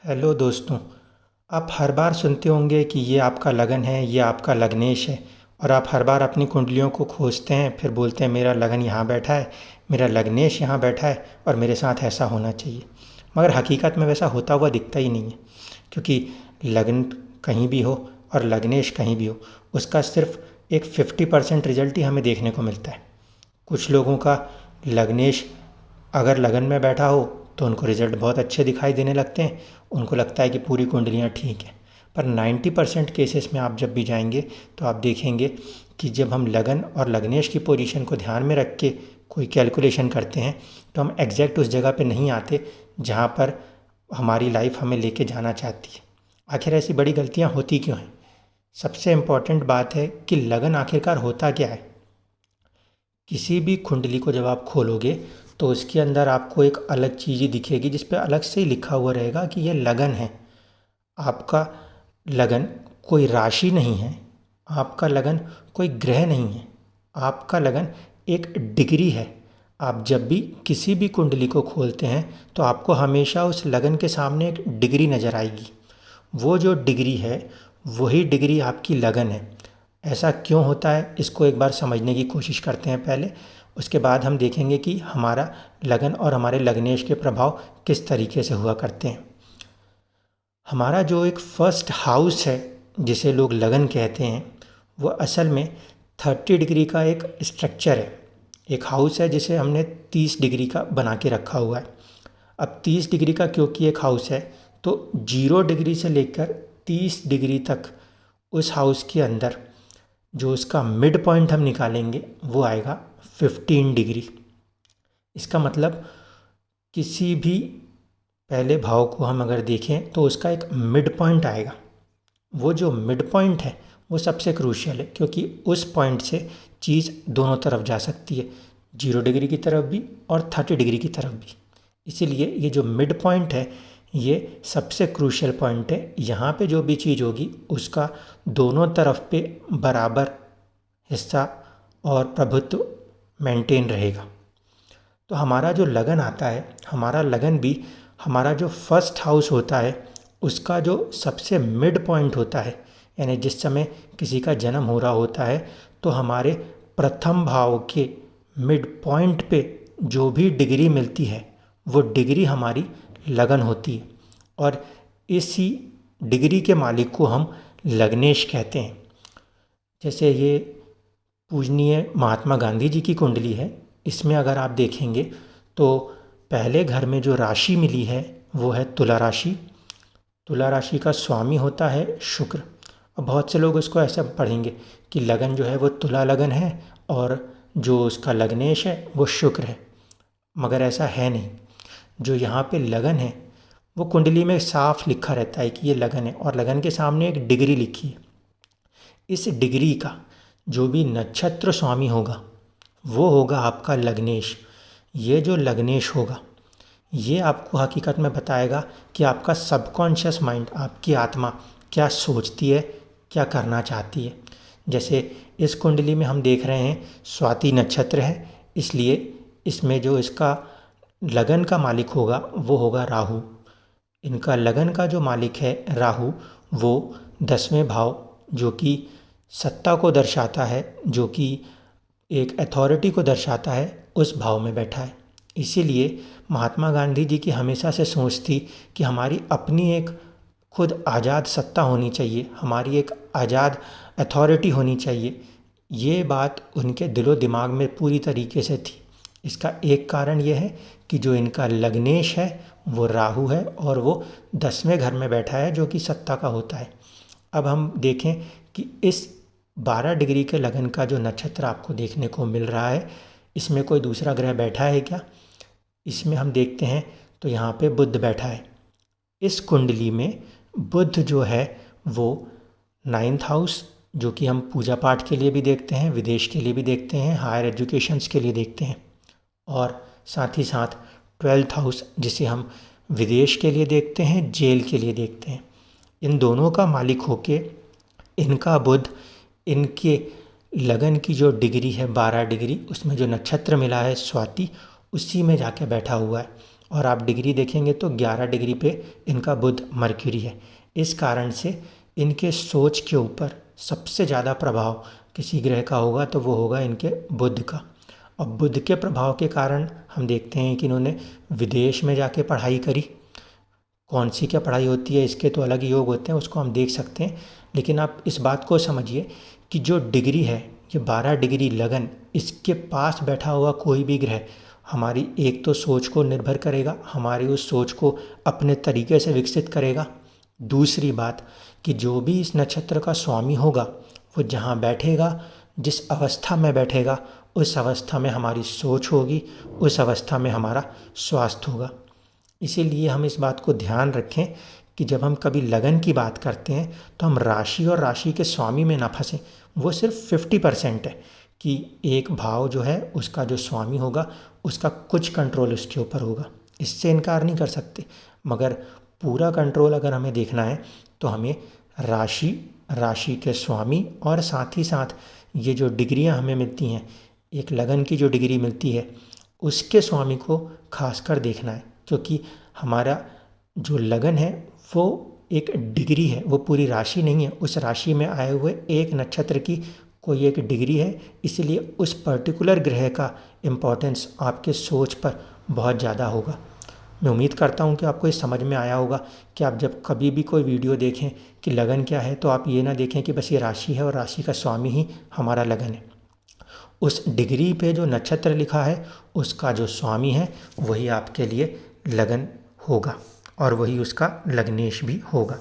Hello दोस्तों। आप हर बार सुनते होंगे कि ये आपका लगन है, ये आपका लग्नेश है। और आप हर बार अपनी कुंडलियों को खोजते हैं, फिर बोलते हैं मेरा लगन यहाँ बैठा है, मेरा लग्नेश यहाँ बैठा है और मेरे साथ ऐसा होना चाहिए। मगर हकीकत में वैसा होता हुआ दिखता ही नहीं है, क्योंकि लगन कहीं भी हो और लग्नेश कहीं भी हो, उसका सिर्फ एक 50% रिजल्ट ही हमें देखने को मिलता है। कुछ लोगों का लग्नेश अगर लगन में बैठा हो तो उनको रिजल्ट बहुत अच्छे दिखाई देने लगते हैं, उनको लगता है कि पूरी कुंडलियाँ ठीक हैं। पर 90% केसेस में आप जब भी जाएंगे तो आप देखेंगे कि जब हम लगन और लग्नेश की पोजीशन को ध्यान में रख के कोई कैलकुलेशन करते हैं तो हम एग्जैक्ट उस जगह पे नहीं आते जहाँ पर हमारी लाइफ हमें लेके जाना चाहती है। आखिर ऐसी बड़ी गलतियाँ होती क्यों हैं? सबसे इम्पॉर्टेंट बात है कि लगन आखिरकार होता क्या है। किसी भी कुंडली को जब आप खोलोगे तो उसके अंदर आपको एक अलग चीज़ ही दिखेगी, जिस पे अलग से ही लिखा हुआ रहेगा कि ये लगन है। आपका लगन कोई राशि नहीं है, आपका लगन कोई ग्रह नहीं है, आपका लगन एक डिग्री है। आप जब भी किसी भी कुंडली को खोलते हैं तो आपको हमेशा उस लगन के सामने एक डिग्री नज़र आएगी। वो जो डिग्री है वही डिग्री आपकी लगन है। ऐसा क्यों होता है, इसको एक बार समझने की कोशिश करते हैं पहले। उसके बाद हम देखेंगे कि हमारा लगन और हमारे लग्नेश के प्रभाव किस तरीके से हुआ करते हैं। हमारा जो एक फर्स्ट हाउस है, जिसे लोग लगन कहते हैं, वो असल में 30 डिग्री का एक स्ट्रक्चर है। एक हाउस है जिसे हमने 30 डिग्री का बना के रखा हुआ है। अब 30 डिग्री का क्योंकि एक हाउस है, तो 0 डिग्री से लेकर 30 डिग्री तक उस हाउस के अंदर जो उसका मिड पॉइंट हम निकालेंगे वो आएगा 15 डिग्री। इसका मतलब किसी भी पहले भाव को हम अगर देखें तो उसका एक मिड पॉइंट आएगा। वो जो मिड पॉइंट है वो सबसे क्रूशियल है, क्योंकि उस पॉइंट से चीज़ दोनों तरफ जा सकती है, 0 डिग्री की तरफ भी और 30 डिग्री की तरफ भी। इसीलिए ये जो मिड पॉइंट है ये सबसे क्रूशियल पॉइंट है। यहाँ पे जो भी चीज़ होगी उसका दोनों तरफ पे बराबर हिस्सा और प्रभुत्व मेंटेन रहेगा। तो हमारा जो लगन आता है, हमारा लगन भी हमारा जो फर्स्ट हाउस होता है उसका जो सबसे मिड पॉइंट होता है, यानी जिस समय किसी का जन्म हो रहा होता है तो हमारे प्रथम भाव के मिड पॉइंट पे जो भी डिग्री मिलती है वो डिग्री हमारी लगन होती है। और इसी डिग्री के मालिक को हम लग्नेश कहते हैं। जैसे ये पूजनीय महात्मा गांधी जी की कुंडली है, इसमें अगर आप देखेंगे तो पहले घर में जो राशि मिली है वो है तुला राशि। तुला राशि का स्वामी होता है शुक्र। और बहुत से लोग उसको ऐसा पढ़ेंगे कि लगन जो है वो तुला लगन है और जो उसका लग्नेश है वो शुक्र है, मगर ऐसा है नहीं। जो यहाँ पे लगन है वो कुंडली में साफ लिखा रहता है कि ये लगन है, और लगन के सामने एक डिग्री लिखी है। इस डिग्री का जो भी नक्षत्र स्वामी होगा वो होगा आपका लग्नेश। ये जो लग्नेश होगा ये आपको हकीकत में बताएगा कि आपका सबकॉन्शियस माइंड, आपकी आत्मा क्या सोचती है, क्या करना चाहती है। जैसे इस कुंडली में हम देख रहे हैं स्वाति नक्षत्र है, इसलिए इसमें जो इसका लगन का मालिक होगा वो होगा राहु। इनका लगन का जो मालिक है राहु, वो 10वें भाव जो कि सत्ता को दर्शाता है, जो कि एक अथॉरिटी को दर्शाता है, उस भाव में बैठा है। इसीलिए महात्मा गांधी जी की हमेशा से सोच थी कि हमारी अपनी एक खुद आज़ाद सत्ता होनी चाहिए, हमारी एक आज़ाद अथॉरिटी होनी चाहिए। ये बात उनके दिलो दिमाग में पूरी तरीके से थी। इसका एक कारण ये है कि जो इनका लग्नेश है वो राहु है और वो 10वें घर में बैठा है जो कि सत्ता का होता है। अब हम देखें कि इस 12 डिग्री के लगन का जो नक्षत्र आपको देखने को मिल रहा है, इसमें कोई दूसरा ग्रह बैठा है क्या? इसमें हम देखते हैं तो यहाँ पे बुध बैठा है। इस कुंडली में बुध जो है वो 9th हाउस, जो कि हम पूजा पाठ के लिए भी देखते हैं, विदेश के लिए भी देखते हैं, हायर एजुकेशंस के लिए देखते हैं, और साथ ही साथ 12th हाउस जिसे हम विदेश के लिए देखते हैं, जेल के लिए देखते हैं। इन दोनों का मालिक होके इनका बुध इनके लगन की जो डिग्री है 12 डिग्री, उसमें जो नक्षत्र मिला है स्वाति, उसी में जाके बैठा हुआ है। और आप डिग्री देखेंगे तो 11 डिग्री पे इनका बुध मरक्यूरी है। इस कारण से इनके सोच के ऊपर सबसे ज़्यादा प्रभाव किसी ग्रह का होगा तो वो होगा इनके बुध का। और बुध के प्रभाव के कारण हम देखते हैं कि इन्होंने विदेश में जाके पढ़ाई करी। कौन सी क्या पढ़ाई होती है इसके तो अलग योग होते हैं, उसको हम देख सकते हैं। लेकिन आप इस बात को समझिए कि जो डिग्री है ये 12 डिग्री लगन, इसके पास बैठा हुआ कोई भी ग्रह हमारी एक तो सोच को निर्भर करेगा, हमारी उस सोच को अपने तरीके से विकसित करेगा। दूसरी बात कि जो भी इस नक्षत्र का स्वामी होगा वो जहाँ बैठेगा, जिस अवस्था में बैठेगा, उस अवस्था में हमारी सोच होगी, उस अवस्था में हमारा स्वास्थ्य होगा। इसीलिए हम इस बात को ध्यान रखें कि जब हम कभी लगन की बात करते हैं तो हम राशि और राशि के स्वामी में ना फंसें। वो सिर्फ 50% है कि एक भाव जो है उसका जो स्वामी होगा उसका कुछ कंट्रोल उसके ऊपर होगा, इससे इनकार नहीं कर सकते। मगर पूरा कंट्रोल अगर हमें देखना है तो हमें राशि, राशि के स्वामी और साथ ही साथ ये जो डिग्रियां हमें मिलती हैं, एक लगन की जो डिग्री मिलती है उसके स्वामी को खासकर देखना है। क्योंकि हमारा जो लगन है वो एक डिग्री है, वो पूरी राशि नहीं है। उस राशि में आए हुए एक नक्षत्र की कोई एक डिग्री है, इसलिए उस पर्टिकुलर ग्रह का इम्पोर्टेंस आपके सोच पर बहुत ज़्यादा होगा। मैं उम्मीद करता हूँ कि आपको ये समझ में आया होगा कि आप जब कभी भी कोई वीडियो देखें कि लगन क्या है तो आप ये ना देखें कि बस ये राशि है और राशि का स्वामी ही हमारा लगन है। उस डिग्री पे जो नक्षत्र लिखा है उसका जो स्वामी है वही आपके लिए लगन होगा और वही उसका लग्नेश भी होगा।